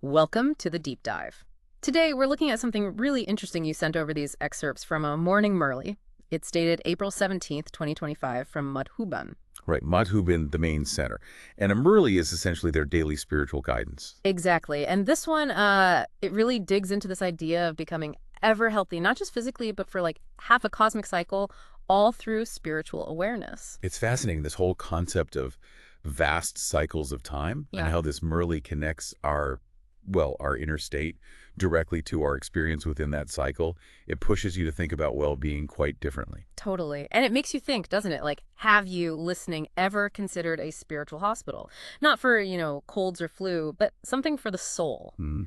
Welcome to the deep dive. Today, we're looking at something really interesting you sent over these excerpts from a Morning Murli. It's dated April 17th, 2025, from Madhuban. Right, Madhuban, the main center. And a Murli is essentially their daily spiritual guidance. Exactly. And this one, it really digs into this idea of becoming ever healthy, not just physically, but for like half a cosmic cycle, all through spiritual awareness. It's fascinating, this whole concept of vast cycles of time and Yeah. how this Murli connects our inner state directly to our experience within that cycle. It pushes you to think about well-being quite differently. Totally. And it makes you think, doesn't it? Like, have you, listening, ever considered a spiritual hospital? Not for, colds or flu, but something for the soul. Hmm.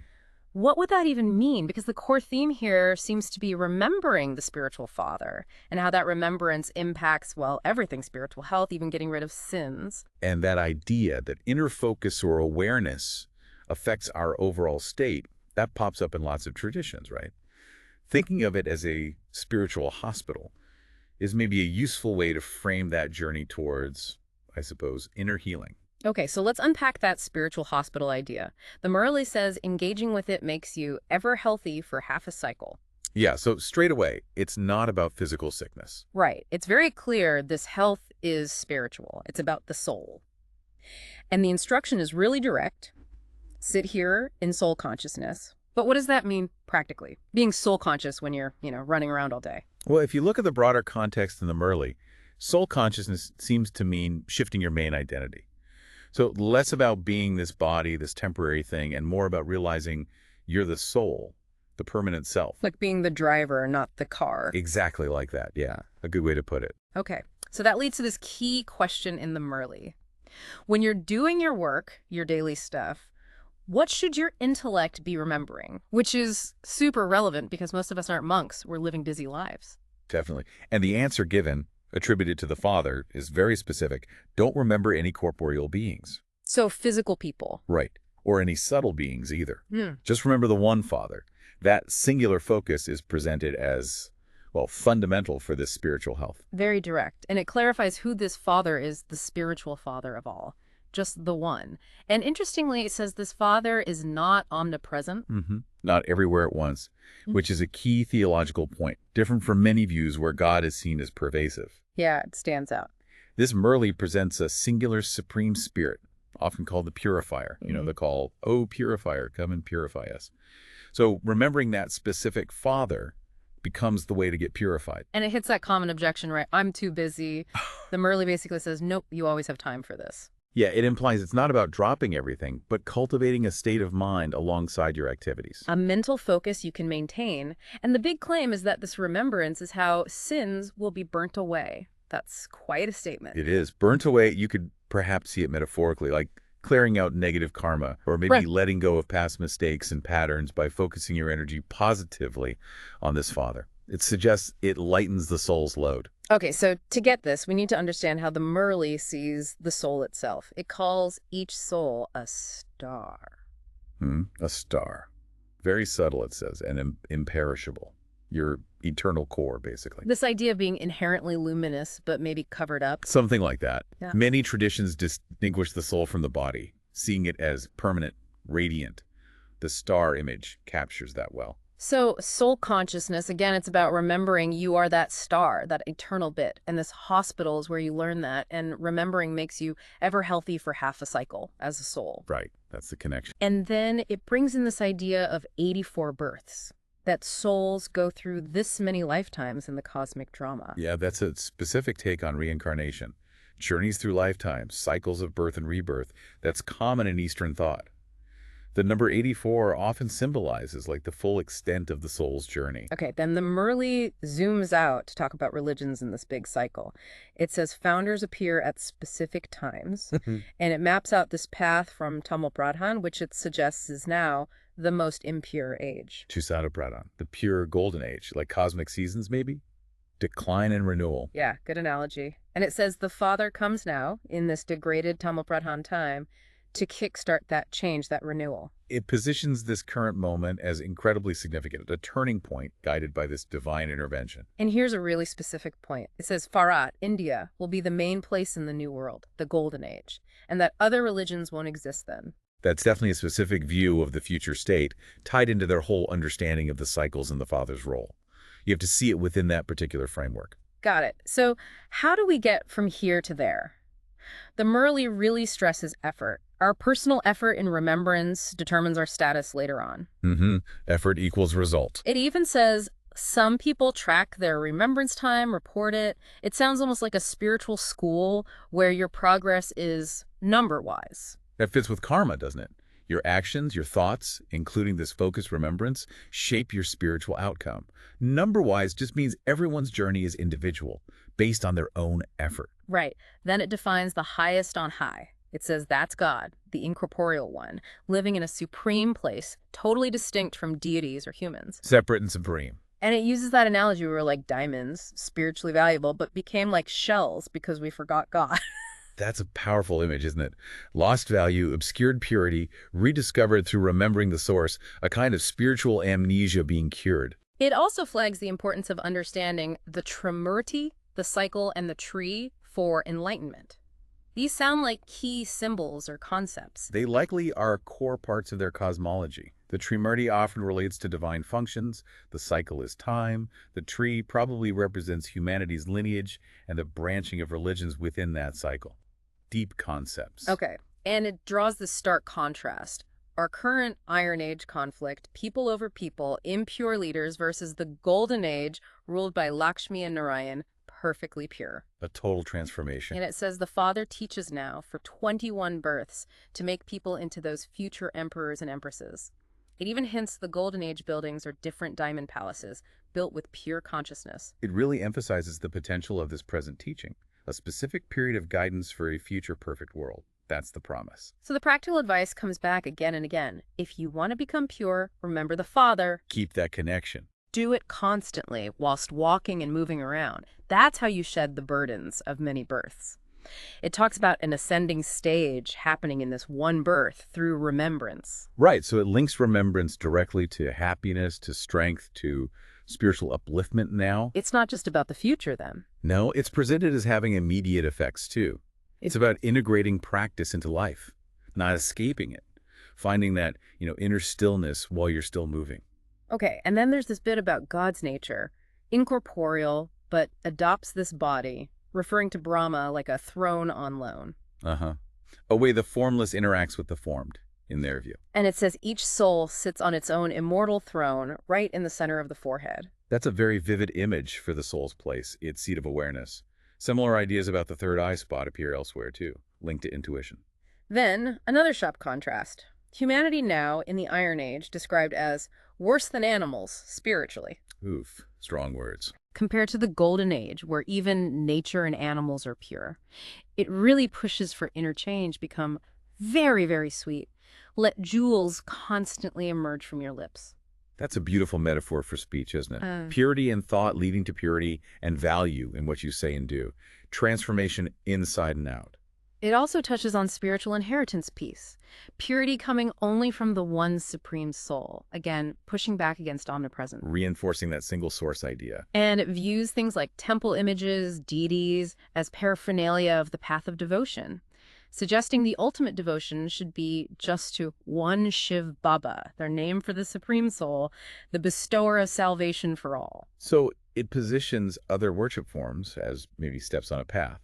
What would that even mean? Because the core theme here seems to be remembering the spiritual father and how that remembrance impacts, well, everything spiritual health, even getting rid of sins. And that idea that inner focus or awareness affects our overall state, that pops up in lots of traditions, right? Thinking of it as a spiritual hospital is maybe a useful way to frame that journey towards, I suppose, inner healing. Okay, so let's unpack that spiritual hospital idea. The Murli says engaging with it makes you ever healthy for half a cycle. Yeah, so straight away, it's not about physical sickness. Right. It's very clear this health is spiritual. It's about the soul. And the instruction is really direct. Sit here in soul consciousness. But what does that mean practically? Being soul conscious when you're, running around all day. Well, if you look at the broader context in the Murli, soul consciousness seems to mean shifting your main identity. So less about being this body, this temporary thing, and more about realizing you're the soul, the permanent self. Like being the driver, not the car. Exactly like that, yeah. A good way to put it. Okay. So that leads to this key question in the Murli. When you're doing your work, your daily stuff, what should your intellect be remembering? Which is super relevant because most of us aren't monks. We're living busy lives. Definitely. And the answer given, attributed to the Father, is very specific. Don't remember any corporeal beings. So physical people. Right. Or any subtle beings either. Hmm. Just remember the one Father. That singular focus is presented as, well, fundamental for this spiritual health. Very direct. And it clarifies who this father is, the spiritual father of all. Just the one. And interestingly, it says this father is not omnipresent. Not everywhere at once, which is a key theological point, different from many views where God is seen as pervasive. Yeah, it stands out. This Murli presents a singular supreme spirit, often called the purifier. The call, "Oh, purifier, come and purify us." So remembering that specific Father becomes the way to get purified. And it hits that common objection, right? I'm too busy. The Murli basically says, nope, you always have time for this. Yeah, it implies it's not about dropping everything, but cultivating a state of mind alongside your activities. A mental focus you can maintain. And the big claim is that this remembrance is how sins will be burnt away. That's quite a statement. It is. Burnt away, you could perhaps see it metaphorically, like clearing out negative karma, or maybe Right. letting go of past mistakes and patterns by focusing your energy positively on this Father. It suggests it lightens the soul's load. Okay, so to get this, we need to understand how the Murli sees the soul itself. It calls each soul a star. A star. Very subtle, it says, and imperishable. Your eternal core, basically. This idea of being inherently luminous, but maybe covered up. Something like that. Yeah. Many traditions distinguish the soul from the body, seeing it as permanent, radiant. The star image captures that well. So soul consciousness, again, it's about remembering you are that star, that eternal bit. And this hospital is where you learn that. And remembering makes you ever healthy for half a cycle as a soul. Right. That's the connection. And then it brings in this idea of 84 births, that souls go through this many lifetimes in the cosmic drama. Yeah, that's a specific take on reincarnation. Journeys through lifetimes, cycles of birth and rebirth. That's common in Eastern thought. The number 84 often symbolizes like the full extent of the soul's journey. Okay, then the Murli zooms out to talk about religions in this big cycle. It says founders appear at specific times, and it maps out this path from Tamil Pradhan, which it suggests is now the most impure age. Chusada Pradhan, the pure golden age, like cosmic seasons maybe? Decline and renewal. Yeah, good analogy. And it says the father comes now, in this degraded Tamil Pradhan time, to kickstart that change, that renewal. It positions this current moment as incredibly significant, a turning point guided by this divine intervention. And here's a really specific point. It says Farat, India, will be the main place in the New World, the Golden Age, and that other religions won't exist then. That's definitely a specific view of the future state, tied into their whole understanding of the cycles and the father's role. You have to see it within that particular framework. Got it. So how do we get from here to there? The Murli really stresses effort. Our personal effort in remembrance determines our status later on. Effort equals result. It even says some people track their remembrance time, report it. It sounds almost like a spiritual school where your progress is number-wise. That fits with karma, doesn't it? Your actions, your thoughts, including this focused remembrance, shape your spiritual outcome. Number-wise just means everyone's journey is individual, based on their own effort. Right. Then it defines the highest on high. It says that's God, the incorporeal one, living in a supreme place, totally distinct from deities or humans. Separate and supreme. And it uses that analogy where we're like diamonds, spiritually valuable, but became like shells because we forgot God. That's a powerful image, isn't it? Lost value, obscured purity, rediscovered through remembering the source, a kind of spiritual amnesia being cured. It also flags the importance of understanding the Trimurti, the cycle, and the tree for enlightenment. These sound like key symbols or concepts. They likely are core parts of their cosmology. The Trimurti often relates to divine functions, the cycle is time, the tree probably represents humanity's lineage and the branching of religions within that cycle. Deep concepts. Okay, and it draws this stark contrast. Our current Iron Age conflict, people over people, impure leaders versus the Golden Age ruled by Lakshmi and Narayan, perfectly pure. A total transformation. And it says the Father teaches now for 21 births to make people into those future emperors and empresses. It even hints the Golden Age buildings are different diamond palaces built with pure consciousness. It really emphasizes the potential of this present teaching, a specific period of guidance for a future perfect world. That's the promise. So the practical advice comes back again and again. If you want to become pure, remember the Father. Keep that connection. Do it constantly whilst walking and moving around. That's how you shed the burdens of many births. It talks about an ascending stage happening in this one birth through remembrance. Right, so it links remembrance directly to happiness, to strength, to spiritual upliftment now. It's not just about the future then. No, it's presented as having immediate effects too. It's about integrating practice into life, not escaping it, finding that, inner stillness while you're still moving. Okay, and then there's this bit about God's nature, incorporeal, but adopts this body, referring to Brahma like a throne on loan. A way the formless interacts with the formed, in their view. And it says each soul sits on its own immortal throne right in the center of the forehead. That's a very vivid image for the soul's place, its seat of awareness. Similar ideas about the third eye spot appear elsewhere too, linked to intuition. Then, another sharp contrast. Humanity now, in the Iron Age, described as worse than animals, spiritually. Oof, strong words. Compared to the Golden Age, where even nature and animals are pure. It really pushes for interchange, become very, very sweet. Let jewels constantly emerge from your lips. That's a beautiful metaphor for speech, isn't it? Purity in thought leading to purity and value in what you say and do. Transformation inside and out. It also touches on spiritual inheritance piece. Purity coming only from the one supreme soul. Again, pushing back against omnipresence. Reinforcing that single source idea. And it views things like temple images, deities, as paraphernalia of the path of devotion, suggesting the ultimate devotion should be just to one Shiv Baba, their name for the supreme soul, the bestower of salvation for all. So it positions other worship forms as maybe steps on a path,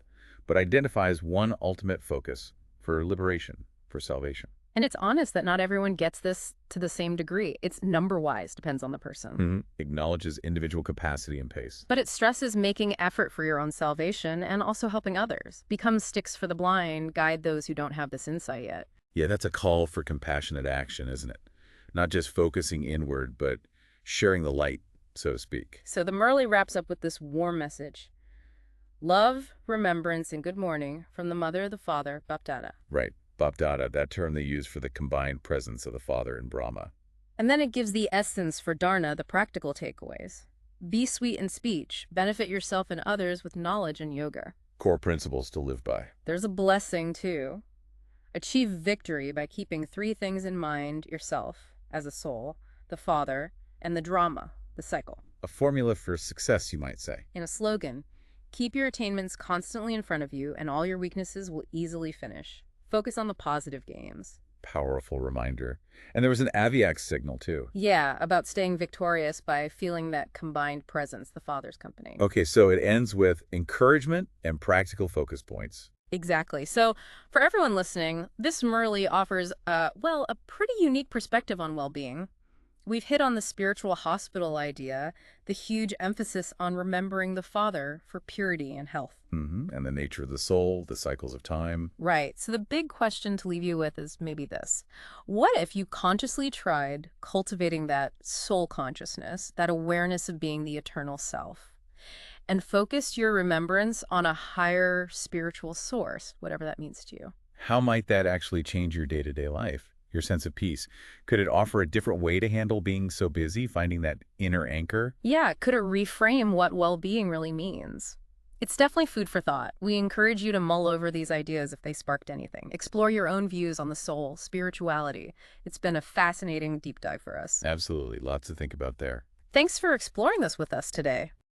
but identifies one ultimate focus for liberation, for salvation. And it's honest that not everyone gets this to the same degree. It's number-wise, depends on the person. Acknowledges individual capacity and pace. But it stresses making effort for your own salvation and also helping others. Become sticks for the blind, guide those who don't have this insight yet. Yeah, that's a call for compassionate action, isn't it? Not just focusing inward, but sharing the light, so to speak. So the Murli wraps up with this warm message. Love, remembrance, and good morning from the mother, the father, Bapdada. Right. Bapdada, that term they use for the combined presence of the Father and Brahma. And then it gives the essence for Dharna, the practical takeaways. Be sweet in speech, benefit yourself and others with knowledge and yoga. Core principles to live by. There's a blessing, too. Achieve victory by keeping three things in mind yourself, as a soul, the Father, and the drama, the cycle. A formula for success, you might say. In a slogan, keep your attainments constantly in front of you, and all your weaknesses will easily finish. Focus on the positive gains. Powerful reminder. And there was an Aviax signal, too. Yeah, about staying victorious by feeling that combined presence, the Father's company. Okay, so it ends with encouragement and practical focus points. Exactly. So for everyone listening, this Murli offers, well, a pretty unique perspective on well-being. We've hit on the spiritual hospital idea, the huge emphasis on remembering the Father for purity and health. And the nature of the soul, the cycles of time. Right. So the big question to leave you with is maybe this. What if you consciously tried cultivating that soul consciousness, that awareness of being the eternal self, and focused your remembrance on a higher spiritual source, whatever that means to you? How might that actually change your day-to-day life, your sense of peace? Could it offer a different way to handle being so busy, finding that inner anchor? Yeah, could it reframe what well-being really means? It's definitely food for thought. We encourage you to mull over these ideas if they sparked anything. Explore your own views on the soul, spirituality. It's been a fascinating deep dive for us. Absolutely. Lots to think about there. Thanks for exploring this with us today.